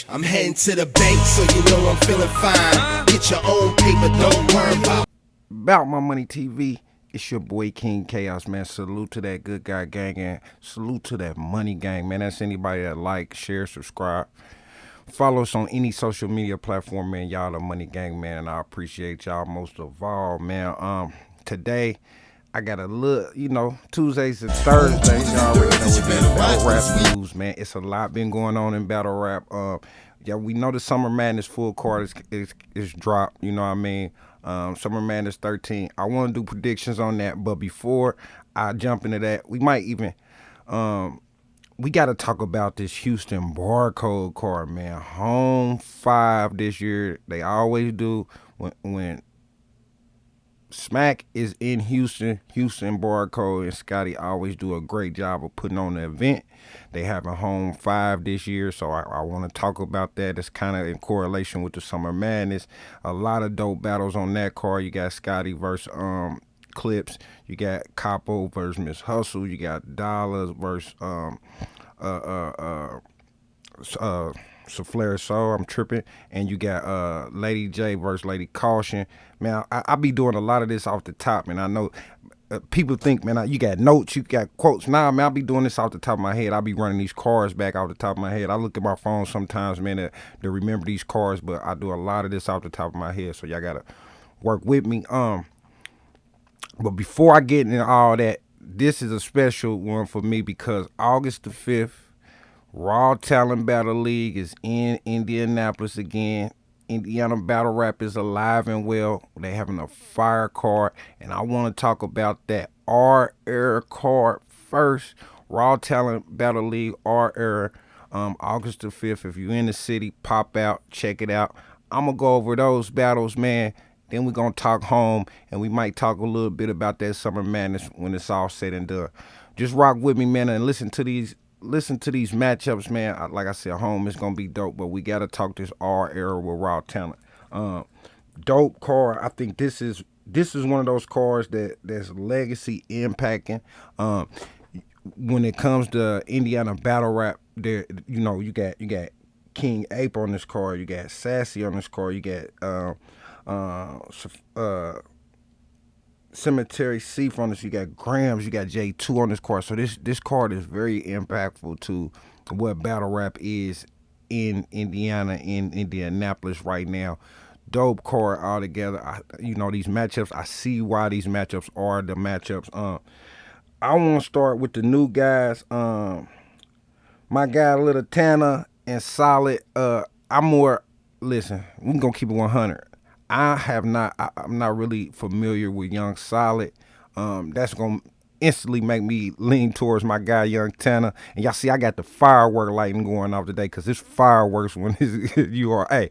I'm heading to the bank, so you know I'm feeling fine. Get your own paper, don't worry about My Money TV. It's your boy King Chaos, man. Salute to that good guy gang, and salute to that money gang, man. That's anybody that like, share, subscribe. Follow us on any social media platform, man. Y'all the money gang, man, and I appreciate y'all most of all, man. Today I got a little, Tuesdays and Thursdays. Y'all already know what it is. Battle rap news, man. It's a lot been going on in battle rap. Yeah, we know the Summer Madness full card is dropped. You know what I mean? Summer Madness 13. I want to do predictions on that, but before I jump into that, we might even we got to talk about this Houston barcode card, man. Home5 this year. They always do when Smack is in Houston barcode, and Scotty always do a great job of putting on the event. They having Home5 this year, so I want to talk about that. It's kind of in correlation with the Summer Madness. A lot of dope battles on that card. You got Scotty versus Clips. You got Capo versus Miss Hustle. You got Dollars versus Souffleur Soul, I'm tripping, and you got Lady J versus Lady Caution. Man, I be doing a lot of this off the top, man. I know people think, man, you got notes, you got quotes. Nah, man, I be doing this off the top of my head. I be running these cards back off the top of my head. I look at my phone sometimes, man, to remember these cards, but I do a lot of this off the top of my head, so y'all gotta work with me. But before I get into all that, this is a special one for me because August the 5th, Raw Talent Battle League is in Indianapolis again. Indiana Battle Rap is alive and well. They having a fire card, and I want to talk about that R-Era card first. Raw Talent Battle League R-Era, August the 5th. If you're in the city, pop out, check it out. I'm going to go over those battles, man. Then we're going to talk home, and we might talk a little bit about that Summer Madness when it's all said and done. Just rock with me, man, and listen to these matchups, man. Like I said, home is gonna be dope, but we gotta talk this R-Era with Raw Talent. Dope card. I think this is one of those cards that's legacy impacting. When it comes to Indiana battle rap, there you got King Ape on this card, you got Sassy on this card, you got Cemetery C on this, you got Grams, you got J2 on this card. So this card is very impactful to what battle rap is in Indiana, in Indianapolis right now. Dope card altogether. These matchups, I see why these matchups are the matchups. I want to start with the new guys. My guy Little Tanner and Solid. Listen, we're gonna keep it 100. I'm not really familiar with Young Solid. That's gonna instantly make me lean towards my guy Young Tanner. And y'all see, I got the firework lighting going off today because it's fireworks when you are. Hey,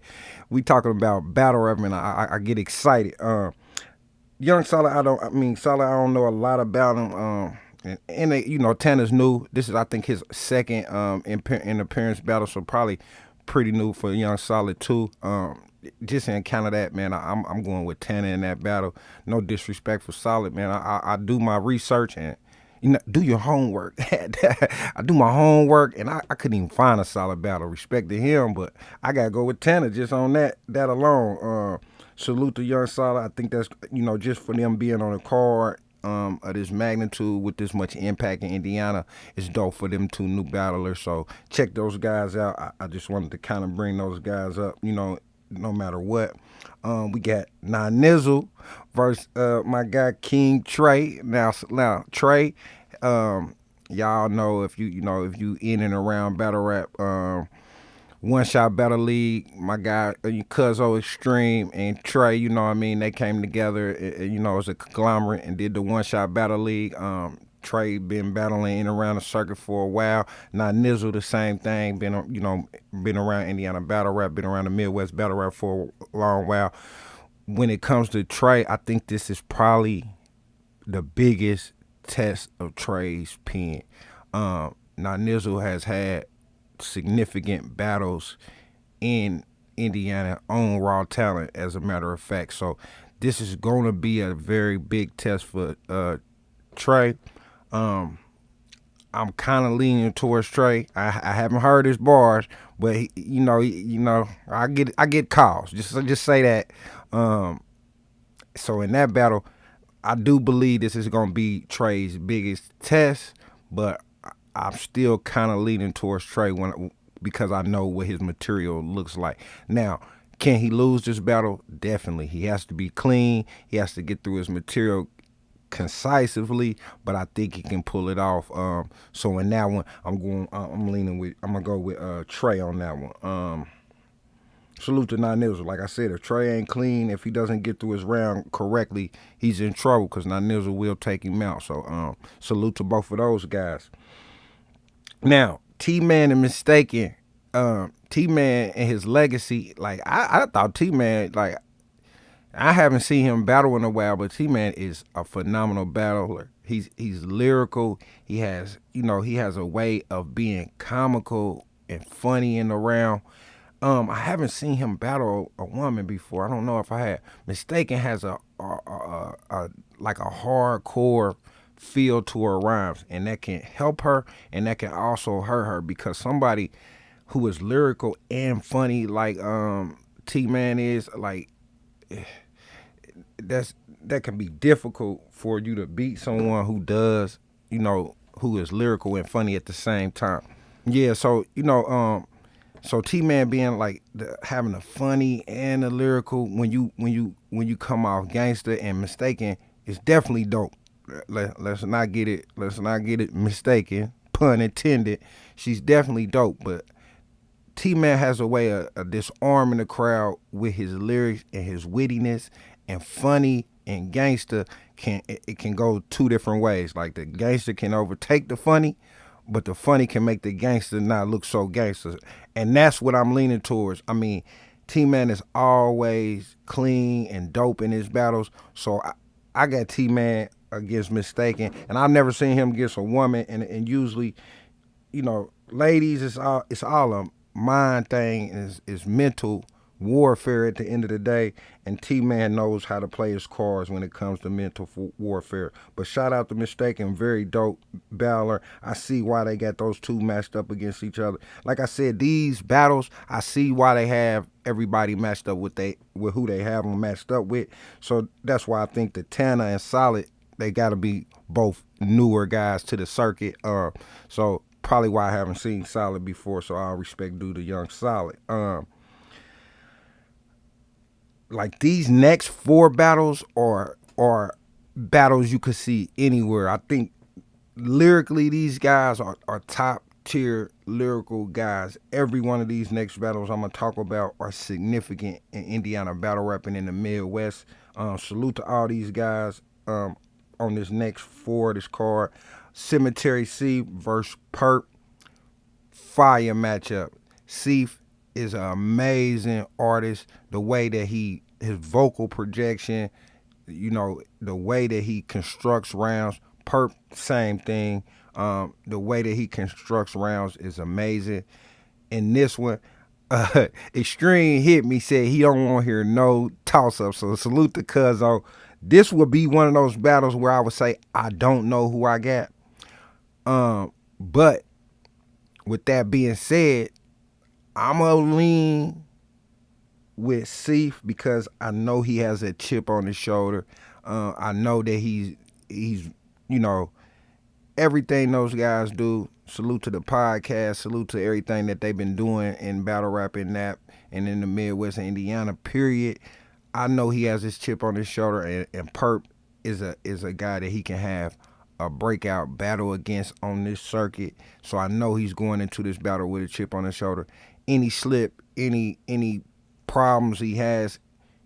we talking about battle rap, and I get excited. Young Solid, I don't know a lot about him. And they, Tanner's new. This is, I think, his second in appearance battle, so probably pretty new for Young Solid too. Just in kind of that, man, I'm going with Tanner in that battle. No disrespect for Solid, man. I do my research and do your homework. I do my homework, and I couldn't even find a Solid battle. Respect to him, but I gotta go with Tanner just on that alone. Salute to Young Solid. I think that's just for them being on the card of this magnitude with this much impact in Indiana, it's dope for them two new battlers. So check those guys out. I just wanted to kind of bring those guys up, no matter what. We got Nizzle versus my guy King Trey. Now Trey, y'all know if you in and around battle rap, One Shot Battle League, my guy Cuzzo Extreme and Trey, they came together, as a conglomerate and did the One Shot Battle League. Trey been battling in and around the circuit for a while. Now Nizzle, the same thing, been around Indiana battle rap, been around the Midwest battle rap for a long while. When it comes to Trey, I think this is probably the biggest test of Trey's pen. Now Nizzle has had significant battles in Indiana on Raw Talent, as a matter of fact. So this is going to be a very big test for Trey. I'm I'm kind of leaning towards Trey. I haven't heard his bars, but I get calls. Just say that. Um, so in that battle, I do believe this is gonna be Trey's biggest test, but I'm still kind of leaning towards Trey because I know what his material looks like. Now, can he lose this battle? Definitely. He has to be clean. He has to get through his material concisely, but I think he can pull it off. So in that one, I'm gonna go with Trey on that one. Salute to Nine Like I said, if Trey ain't clean, if he doesn't get through his round correctly, he's in trouble because Nine will take him out. So salute to both of those guys. Now, T-Man and Mistaken, T-Man and his legacy, like I thought T-Man, like I haven't seen him battle in a while, but T-Man is a phenomenal battler. He's lyrical. He has a way of being comical and funny in the round. I haven't seen him battle a woman before. I don't know if I had. Mistaken has a like a hardcore feel to her rhymes, and that can help her, and that can also hurt her because somebody who is lyrical and funny like T-Man is like that can be difficult for you to beat someone who does, who is lyrical and funny at the same time. Yeah, so T-Man being like having a funny and a lyrical when you come off gangster and mistaken is definitely dope. Let's not get it mistaken, pun intended. She's definitely dope, but T-Man has a way of disarming the crowd with his lyrics and his wittiness, and funny and gangster can go two different ways. Like the gangster can overtake the funny, but the funny can make the gangster not look so gangster. And that's what I'm leaning towards. I mean, T-Man is always clean and dope in his battles. So I got T-Man against Mistaken, and I've never seen him against a woman. And usually, ladies, it's all a mind thing, is mental warfare at the end of the day, and T-Man knows how to play his cards when it comes to mental warfare. But shout out to Mistaken, very dope battler. I see why they got those two matched up against each other. Like I said, these battles, I see why they have everybody matched up with who they have them matched up with. So that's why I think the Tana and Solid, they got to be both newer guys to the circuit. So probably why I haven't seen Solid before. So I'll respect due to young Solid. Like these next four battles are battles you could see anywhere. I think lyrically these guys are top tier lyrical guys. Every one of these next battles I'm gonna talk about are significant in Indiana battle rapping in the Midwest. Salute to all these guys on this next four of this card. Cemetery C versus Perp, fire matchup. Seif is an amazing artist. The way that his vocal projection, the way that he constructs rounds. Perp, same thing. The way that he constructs rounds is amazing. In this one, Extreme hit me, said he don't want to hear no toss up. So salute to Cuzzo. This would be one of those battles where I would say I don't know who I got. But with that being said, I'm gonna lean with Seif because I know he has a chip on his shoulder. I know that he's everything those guys do. Salute to the podcast. Salute to everything that they've been doing in battle rap and that and in the Midwest and Indiana. Period. I know he has his chip on his shoulder, and Perp is a guy that he can have a breakout battle against on this circuit. So I know he's going into this battle with a chip on his shoulder. Any slip, any problems he has,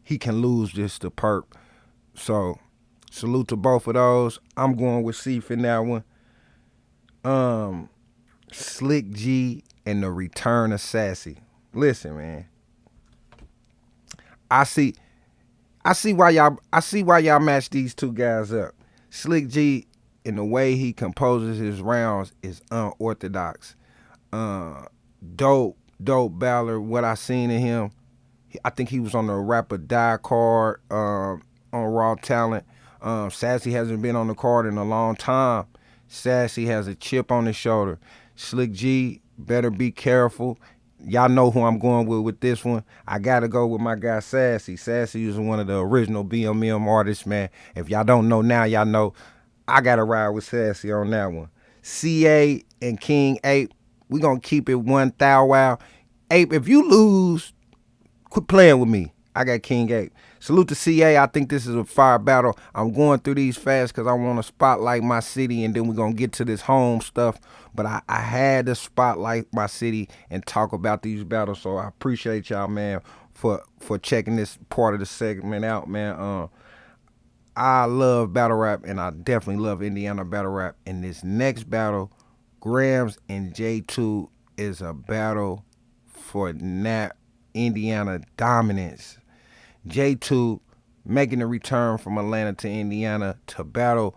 he can lose this to Perp. So salute to both of those. I'm going with Seif in that one. Slick G and the return of Sassy. Listen, man. I see why y'all match these two guys up. Slick G, in the way he composes his rounds, is unorthodox. Dope battler. What I seen in him, I think he was on the Rap or Die card on Raw Talent. Sassy hasn't been on the card in a long time. Sassy has a chip on his shoulder. Slick G better be careful. Y'all know who I'm going with this one. I gotta go with my guy Sassy. Sassy is one of the original BMM artists, man. If y'all don't know now, y'all know. I gotta ride with Sassy on that one. CA and King Ape, we gonna keep it 1,000 wow. Ape, if you lose, quit playing with me. I got King Ape. Salute to CA. I think this is a fire battle. I'm going through these fast because I want to spotlight my city, and then we're going to get to this home stuff. But I had to spotlight my city and talk about these battles. So I appreciate y'all, man, for checking this part of the segment out, man. I love battle rap, and I definitely love Indiana battle rap. And this next battle, Grams and J2, is a battle for Indiana dominance. J2 making a return from Atlanta to Indiana to battle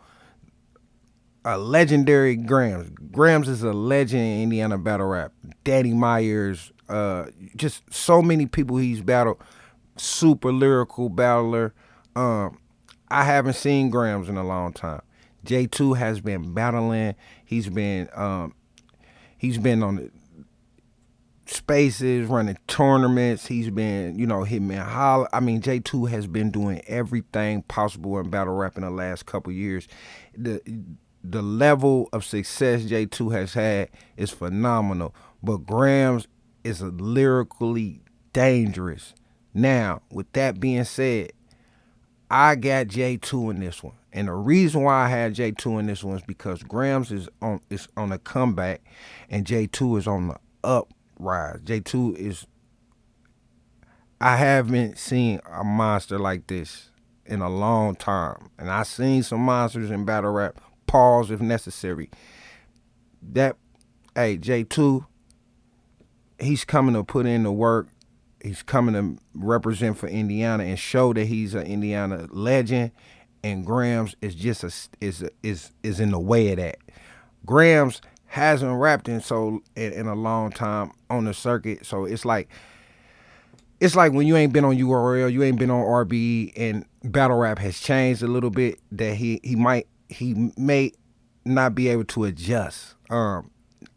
a legendary Grams. Grams is a legend in Indiana battle rap. Daddy Myers, just so many people he's battled. Super lyrical battler. I haven't seen Grams in a long time. J2 has been battling. He's been on the spaces, running tournaments. He's been, hitting me holler. I mean, J2 has been doing everything possible in battle rap in the last couple years. The level of success J2 has had is phenomenal. But Grams is lyrically dangerous. Now, with that being said, I got J2 in this one. And the reason why I had J2 in this one is because Grams is on a comeback and J2 is on the uprise. J2 is, I haven't seen a monster like this in a long time. And I seen some monsters in battle rap. Pause if necessary. J2, he's coming to put in the work. He's coming to represent for Indiana and show that he's an Indiana legend. And Grams is just is in the way of that. Grams hasn't rapped in a long time on the circuit, so it's like when you ain't been on URL, you ain't been on RBE, and battle rap has changed a little bit. That he may not be able to adjust.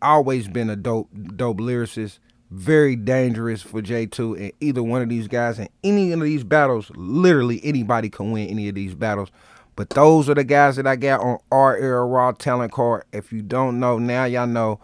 Always been a dope lyricist. Very dangerous for J2, and either one of these guys in any of these battles, literally anybody can win any of these battles. But those are the guys that I got on our era Raw Talent card. If you don't know, now y'all know.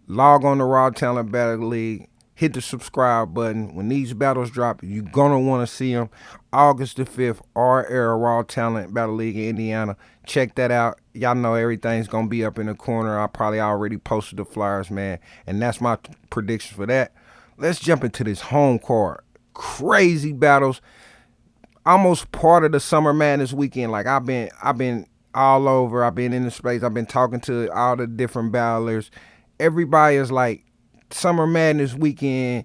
Log on to Raw Talent Battle League. Hit the subscribe button. When these battles drop, you're going to want to see them. August the 5th, our era Raw Talent Battle League in Indiana. Check that out. Y'all know everything's going to be up in the corner. I probably already posted the flyers, man. And that's my prediction for that. Let's jump into this home card. Crazy battles. Almost part of the Summer Madness weekend. Like I've been all over. I've been in the space. I've been talking to all the different battlers. Everybody is like, Summer Madness weekend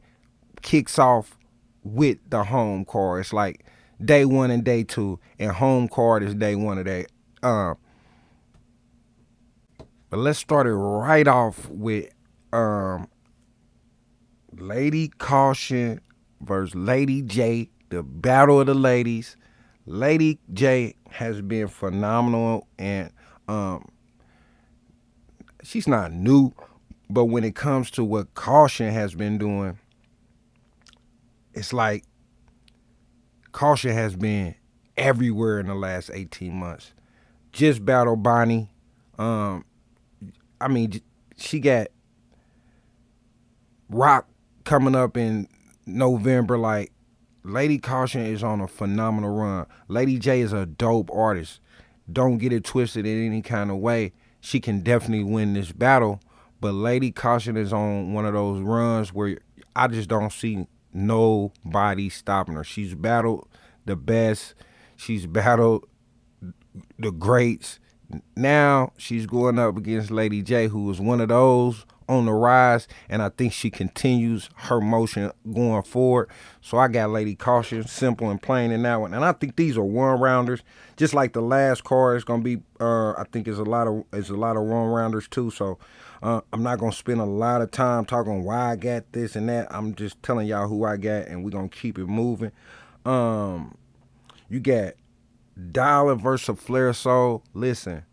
kicks off with the home card. It's like day 1 and day 2, and home card is day 1 of that. But let's start it right off with Lady Caution versus Lady J, the battle of the ladies. Lady J has been phenomenal, and she's not new. But when it comes to what Caution has been doing, it's like Caution has been everywhere in the last 18 months. Just battled Bonnie. She got Rock coming up in November. Like, Lady Caution is on a phenomenal run. Lady J is a dope artist. Don't get it twisted in any kind of way. She can definitely win this battle. But Lady Caution is on one of those runs where I just don't see nobody stopping her. She's battled the best. She's battled the greats. Now she's going up against Lady J, who is one of those on the rise, and I think she continues her motion going forward. So I got Lady Caution, simple and plain in that one. And I think these are one-rounders. Just like the last card is going to be, I think there's a lot of one-rounders too. So I'm not going to spend a lot of time talking why I got this and that. I'm just telling y'all who I got, and we're going to keep it moving. You got Dollar versus Flair Soul. Listen,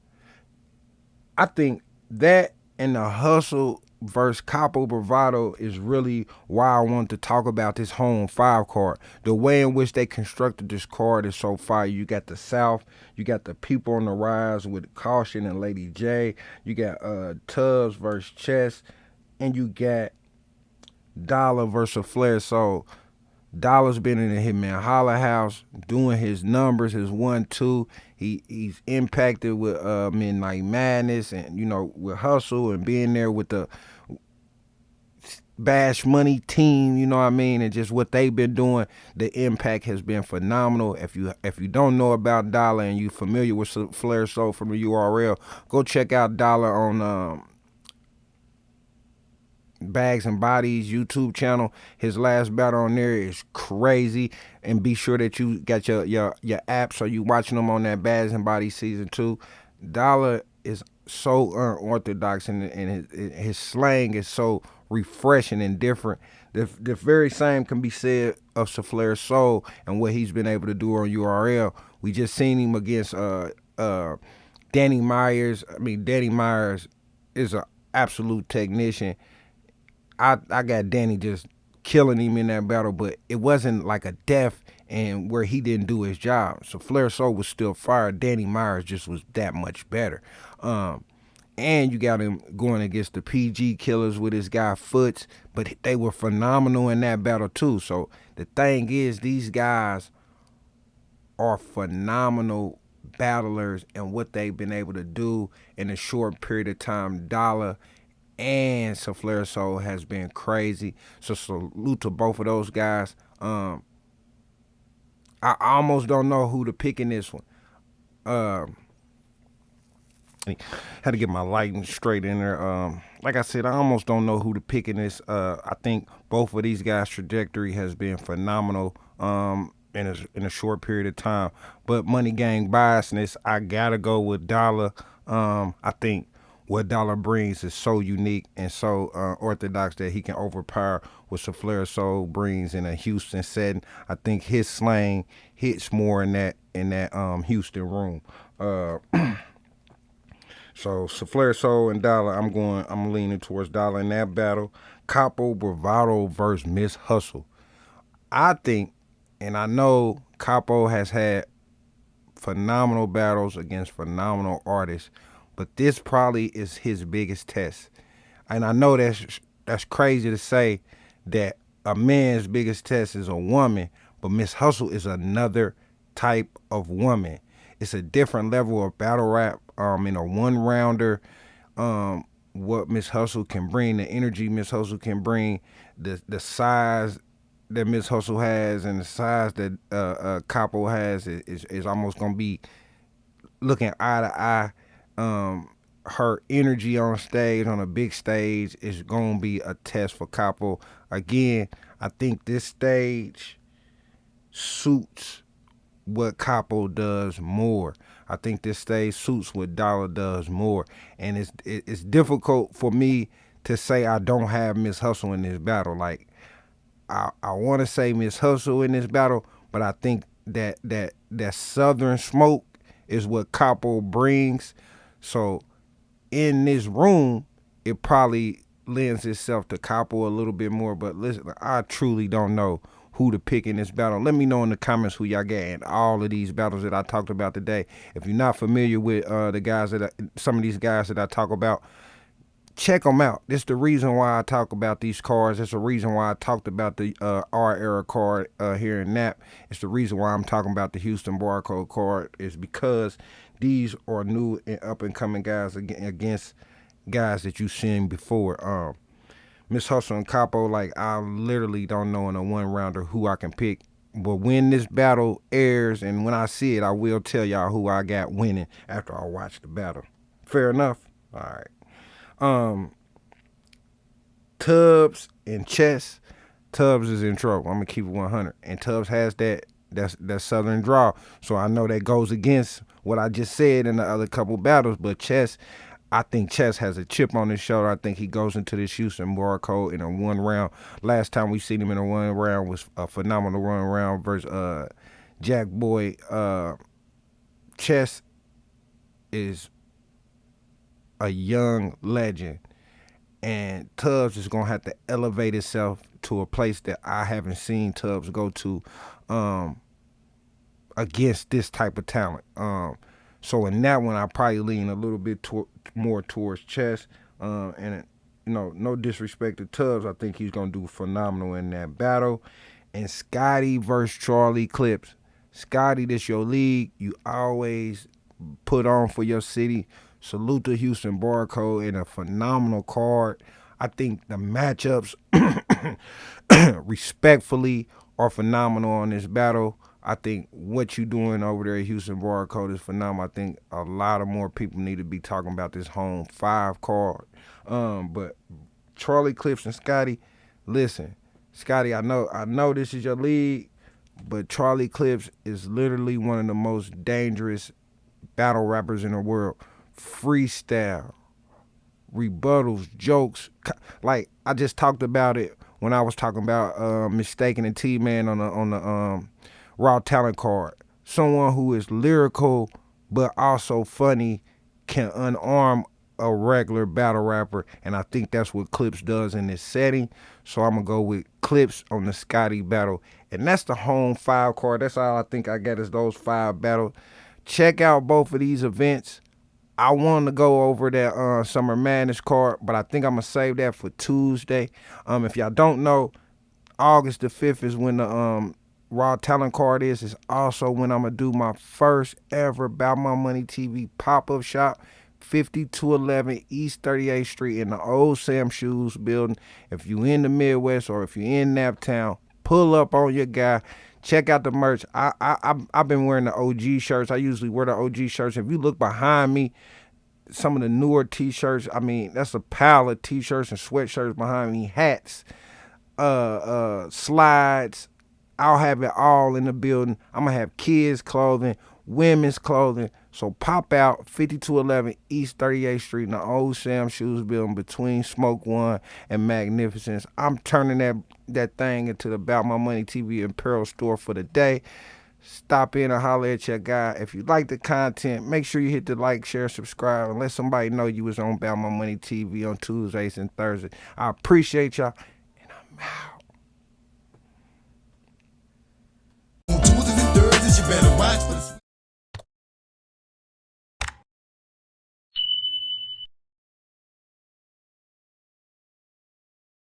I think that and the hustle versus Capo Bravado is really why I want to talk about this Home 5 card. The way in which they constructed this card is so fire. You got the South, you got the people on the rise with Caution and Lady J, you got Tubbs versus Chess, and you got Dollar versus Flair. So Dollar's been in the Hitman Holla House doing his numbers, his 1-2. He's impacted with Midnight Madness and with Hustle and being there with the Bash Money team, you know what I mean, and just what they've been doing. The impact has been phenomenal. If you don't know about Dollar and you familiar with Flair Soul from the URL, go check out Dollar on Bags and Bodies YouTube channel. His last battle on there is crazy, and be sure that you got your app so you watching them on that Bags and Bodies season 2. Dollar is so unorthodox, and his slang is so refreshing and different. The very same can be said of Flair Soul and what he's been able to do on URL. We just seen him against Danny Myers. I mean, Danny Myers is an absolute technician. I got Danny just killing him in that battle, but it wasn't like a death and where he didn't do his job. So Flair Soul was still fired. Danny Myers just was that much better. And you got him going against the PG killers with his guy Foots, but they were phenomenal in that battle too. So the thing is, these guys are phenomenal battlers, and what they've been able to do in a short period of time. Dollar and Flair Soul has been crazy. So salute to both of those guys. I almost don't know who to pick in this one. Had to get my lighting straight in there. Like I said, I almost don't know who to pick in this. I think both of these guys' trajectory has been phenomenal in a short period of time. But Money Gang biasness, I gotta go with Dollar. I think what Dollar brings is so unique and so orthodox that he can overpower what Flair Soul brings in a Houston setting. I think his slang hits more in that Houston room. So Flair Soul and Dollar, I'm leaning towards Dollar in that battle. Capo Bravado versus Miss Hustle. I think, and I know Capo has had phenomenal battles against phenomenal artists, but this probably is his biggest test. And I know that's crazy to say that a man's biggest test is a woman, but Miss Hustle is another type of woman. It's a different level of battle rap in a one-rounder. What Miss Hustle can bring, the energy Miss Hustle can bring, the size that Miss Hustle has and the size that Capo has is almost going to be looking eye to eye. Her energy on stage, on a big stage, is going to be a test for Capo. Again, I think this stage suits what Capo does more. I think this stage suits what Dollar does more. And it's difficult for me to say I don't have Miss Hustle in this battle. Like, I want to say Miss Hustle in this battle, but I think that Southern smoke is what Capo brings. So in this room, it probably lends itself to Capo a little bit more. But listen, I truly don't know who to pick in this battle. Let me know in the comments who y'all got in all of these battles that I talked about today. If you're not familiar with some of these guys that I talk about, check them out. This is the reason why I talk about these cards. It's the reason why I talked about the R era card here in Nap. It's the reason why I'm talking about the Houston Barcode card, is because these are new and up and coming guys against guys that you've seen before. Miss Hustle and Capo, like, I literally don't know in a one-rounder who I can pick. But when this battle airs and when I see it, I will tell y'all who I got winning after I watch the battle. Fair enough? All right. Tubbs and Chess. Tubbs is in trouble. I'm going to keep it 100. And Tubbs has that Southern draw. So I know that goes against what I just said in the other couple battles. But Chess, I think Chess has a chip on his shoulder. I think he goes into this Houston Barcode in a one round. Last time we seen him in a one round was a phenomenal one round versus Jack Boy. Chess is a young legend, and Tubbs is gonna have to elevate itself to a place that I haven't seen Tubbs go to against this type of talent. So in that one, I probably lean a little bit more towards Chess. And no disrespect to Tubbs, I think he's gonna do phenomenal in that battle. And Scotty versus Charlie Clips. Scotty, this your league. You always put on for your city. Salute to Houston Barcode in a phenomenal card. I think the matchups, respectfully, are phenomenal on this battle. I think what you doing over there at Houston Barcode is phenomenal. I think a lot of more people need to be talking about this Home5 card. But Charlie Clips and Scotty, listen, Scotty, I know this is your league, but Charlie Clips is literally one of the most dangerous battle rappers in the world. Freestyle, rebuttals, jokes. Like I just talked about it when I was talking about mistaking a T-Man on the Raw Talent card. Someone who is lyrical but also funny can unarm a regular battle rapper, and I think that's what Clips does in this setting. So I'm gonna go with Clips on the Scotty battle, and that's the Home5 card. That's all I think I got is those 5 battles. Check out both of these events. I wanted to go over that Summer Madness card, but I think I'm gonna save that for Tuesday. If y'all don't know, August the 5th is when the Raw Talent card is. It's also when I'm gonna do my first ever About My Money TV pop-up shop, 5211 East 38th Street in the old Sam Shoes building. If you in the Midwest or if you in Naptown, pull up on your guy. Check out the merch. I've been wearing the OG shirts. I usually wear the OG shirts. If you look behind me, some of the newer T-shirts, I mean, that's a pile of T-shirts and sweatshirts behind me, hats, slides. I'll have it all in the building. I'm going to have kids' clothing, women's clothing. So pop out, 5211 East 38th Street in the old Sam Shoes building between Smoke One and Magnificence. I'm turning that thing into the About My Money TV apparel store for the day. Stop in and holler at your guy. If you like the content, make sure you hit the like, share, subscribe, and let somebody know you was on About My Money TV on Tuesdays and Thursdays. I appreciate y'all, and I'm out.